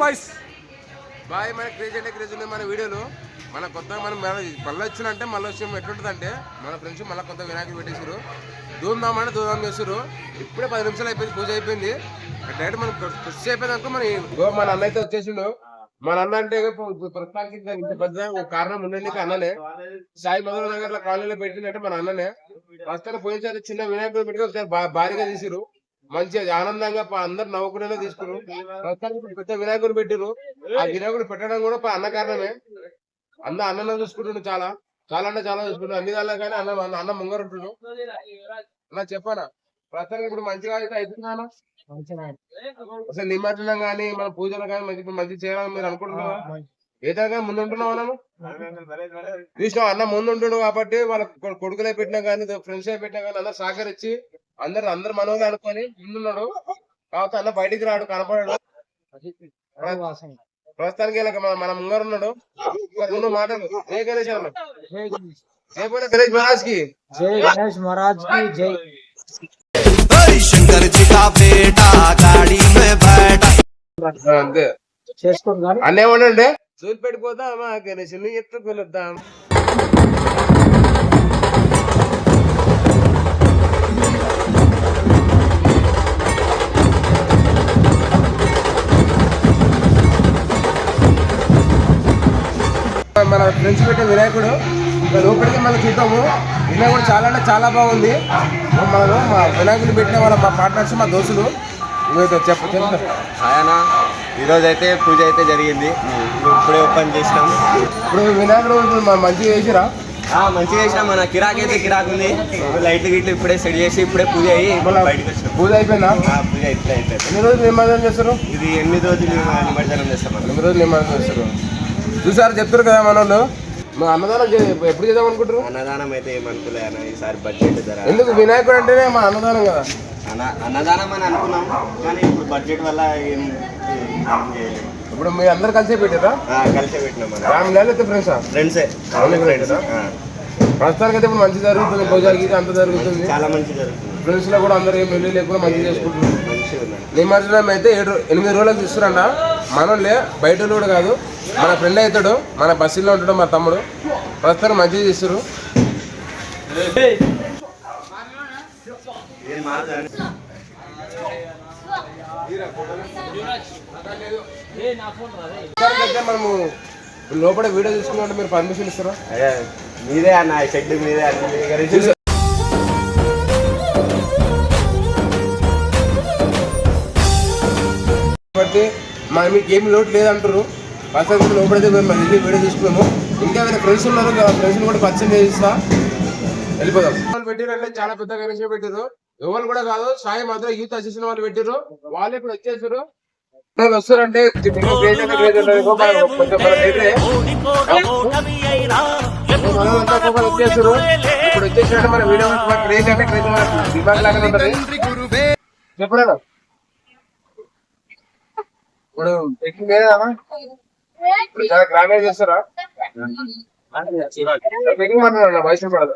Boys bye. మన craze అంటే craze ఉన్నాయి మన వీడియోలు. మన కొత్తగా మనం మళ్ళీ వచ్చినంటే మళ్ళీ వచ్చి ఎట్లుంటుంది అంటే మన ఫ్రెండ్స్ మళ్ళీ కొత్త వినాయకులు పెట్టేసారు. ధూమ్ధామ్ అంటే ధూమ్ధామ్ చేస్తారు. ఇప్పుడే 10 నిమిషాలు అయిపోయింది, పూజ అయిపోయింది. డైరెక్ట్ మనం కృషి అయిపోయింది అనుకో. మన అన్న అయితే వచ్చేసిండు. మన అన్న అంటే ప్రస్తుతానికి ఇంత పెద్ద కారణం ఉండండి అన్ననే. సాయి మధుర నగర్ లో కాలనీలో పెట్టిందంటే మన అన్ననే. ప్రస్తుతానికి పోయినసారి చిన్న వినాయకుడు పెట్టి ఒకసారి భారీగా తీసిరు. మంచిగా ఆనందంగా అందరు నవ్వుకునేలా తీసుకున్నారు. ప్రస్తుతానికి పెద్ద వినాయకుడు పెట్టిరు. ఆ వినాయకుడు పెట్టడం కూడా అన్న కారణమే. అన్న చూసుకుంటుండు. చాలా చాలా అంటే చాలా చూసుకుంటాడు అన్ని దానిలో. కానీ అన్న ముంగరుంటుడు. అలా చెప్పానా ప్రస్తుతానికి ఇప్పుడు మంచిగా అయితే అవుతుందా అసలు నిమజ్జనం కానీ మన పూజలు కానీ మంచి చేయాలని మీరు అనుకుంటున్నావా? ఏదైనా ముందు ఉంటున్నావు మనము చూసినావు. అన్న ముందు ఉంటుడు కాబట్టి వాళ్ళ కొడుకులే పెట్టినా కానీ ఫ్రెండ్స్ అయి పెట్టినా కానీ అందరు సహకరించి అందరు మనోళ్ళు అనుకొని ముందున్నాడు. కాబట్టి అన్న బయటికి రాడు, కనపడాడు. ప్రస్తుతానికి మన ముంగరున్నాడు. రెండు మాటలు జై గణేష్ అన్న. జై పోయిన గణేష్ మహారాజ్ కి జై. గణేష్ మహారాజ్ కి జై. శంకర్ జీ కా బేటా గాడి మే బైఠా. అంతే చేసుకోండి. అన్నేమనంటే చూసి పెట్టిపోతామా గణేష్ ని ఎత్తుకొద్దాం. మన ఫ్రెండ్స్ పెట్టే వినాయకుడు లోపలికి మనం చూద్దాము. వినాయకుడు చాలా అంటే చాలా బాగుంది. మనము మా వినాయకుడు పెట్టిన వాళ్ళ మా పార్ట్నర్స్, మా దోస్తులు చెప్తాను. ఆయనా ఈరోజు అయితే పూజ అయితే జరిగింది. ఇప్పుడే ఓపెన్ చేసినాం. ఇప్పుడు వినాయకుడు మంచిగా చేసిరా? మంచిగా చేసినాం. మన కిరాక్ అయితే కిరాక్ ఉంది. లైట్లు గిట్లు ఇప్పుడే సెట్ చేసి ఇప్పుడే పూజ అయ్యి బయటకు వచ్చినాం. పూజ అయిపోయిందా? పూజ ఇప్పుడే అయిపోయింది. ఎన్ని రోజులు నిమజ్జనం చేస్తారు? ఇది 8 రోజులు నిమజ్జనం చేస్తాం. 8 రోజులు నిమజ్జనం చేస్తారు. చూసారు చెప్తారు కదా మన వాళ్ళు. అన్నదానం ఎప్పుడు చేద్దాం అనుకుంటారు? అన్నదానం అయితే ఏమనుకోలే అన్న, ఈసారి బడ్జెట్ ధర. ఎందుకు? వినాయకుడు అంటేనే మా అన్నదానం కదా. అన్నదానం అని అనుకున్నాం కానీ ఇప్పుడు బడ్జెట్ వల్ల ఏం చేయలేదు. ఇప్పుడు మీరు అందరు కలిసే పెట్టారా? కలిసే పెట్టినాం. ఫ్యామిలీ లేకపోతే ఫ్రెండ్సే? ప్రస్తుతానికి అయితే ఇప్పుడు మంచి జరుగుతుంది. భోజనాలకి అంత జరుగుతుంది, చాలా మంచి జరుగుతుంది. ఫ్రెండ్స్ లో కూడా అందరూ ఏం వెళ్ళి లేకుండా మంచిగా చేసుకుంటున్నారు. నిమజ్జనం అయితే 8 రోజులకు తీస్తున్నారంట. మనోళ్ళే, బయట కూడా కాదు. మన ఫ్రెండ్ అవుతాడు, మన బస్సులో ఉంటాడు మా తమ్ముడు. ప్రస్తుతానికి మంచిగా చేస్తారు. మనము లోపల వీడియో తీసుకున్నట్టు మీరు పర్మిషన్ ఇస్తారా? మీదే అన్న, షెడ్ మీదే అన్న. కాబట్టి మీకు ఏమి లోటు లేదంటారు. ప్రస్తుతం లోపలైతే మేము వెళ్ళి వీడియో తీసుకున్నాము. ఇంకా వేరే ఫ్రెండ్స్ ఉన్నారు, ఫ్రెండ్స్ కూడా పరిచయం చేస్తా. వెళ్ళిపోదాం. పెట్టారంటే చాలా పెద్దగా విషయం పెట్టారు. ఎవరు కూడా కాదు, సాయి మాత్రం యూత్ అసోసియేషన్ వాళ్ళు పెట్టారు. వాళ్ళు ఇప్పుడు వచ్చేసారు. వస్తారంటే వచ్చేసారు. ఇప్పుడు వచ్చేసినట్టు మన వీడియో క్రేజ్ అంటే క్రేజ్ విభాగం లాగానే ఉంటది. చెప్పలేదా ఇప్పుడు టెక్నిక్ లేదమ్మా? ఇప్పుడు చాలా గ్రామీణ చేస్తారా? టెక్నిక్ మాట్లాడాలి, వయసు పడదు.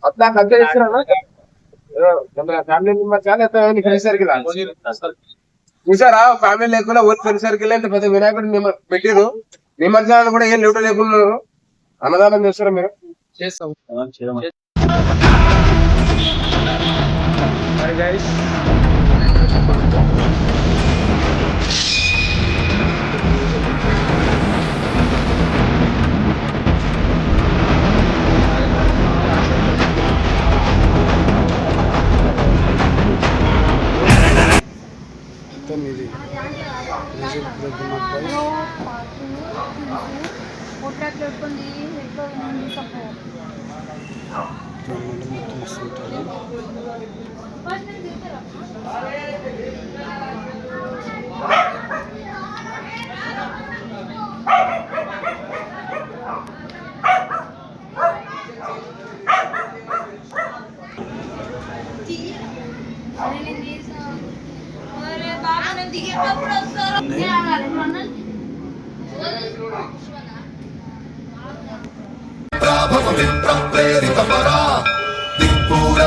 అట్లా కంటే చేస్తారా? ఫ్యామిలీ మెంబర్ చాలా ఫ్రెండ్ సర్కిల్ చూసారా? ఫ్యామిలీ లేకుండా ఓన్ ఫ్రెండ్ సర్కిల్ అంటే పెద్ద వినాయకుడు పెట్టిరు. నిమజ్జనాలు కూడా ఏం లేవుట లేకుండా అన్నదానం చేస్తారా మీరు? చేస్తాం. ప్రేరిత పరా దిక్పూర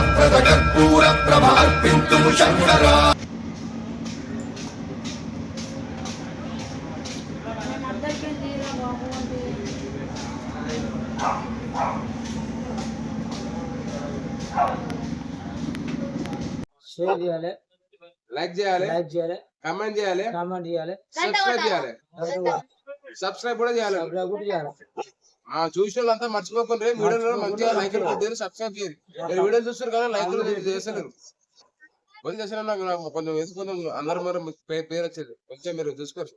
షేర్ చేయాలి, లైక్ చేయాలి, లైక్ చేయాలి, కామెంట్ చేయాలి, కామెంట్ చేయాలి, సబ్స్క్రైబ్ చేయాలి, సబ్స్క్రైబ్ కూడా చేయాలి. సబ్స్క్రైబ్ కూడా చేయాలి. చూసిన వాళ్ళంతా మర్చిపోకుండా వీడియోలో మంచిగా లైక్ కొద్దిగా సబ్స్క్రైబ్ చేయాలి. మీరు వీడియో చూస్తారు కానీ లైక్ చేస్తలేరు. కొంచెం చేసిన నాకు కొంచెం వేసుకుందాం అందరూ మరి పేరు వచ్చేది కొంచెం మీరు చూసుకోరు.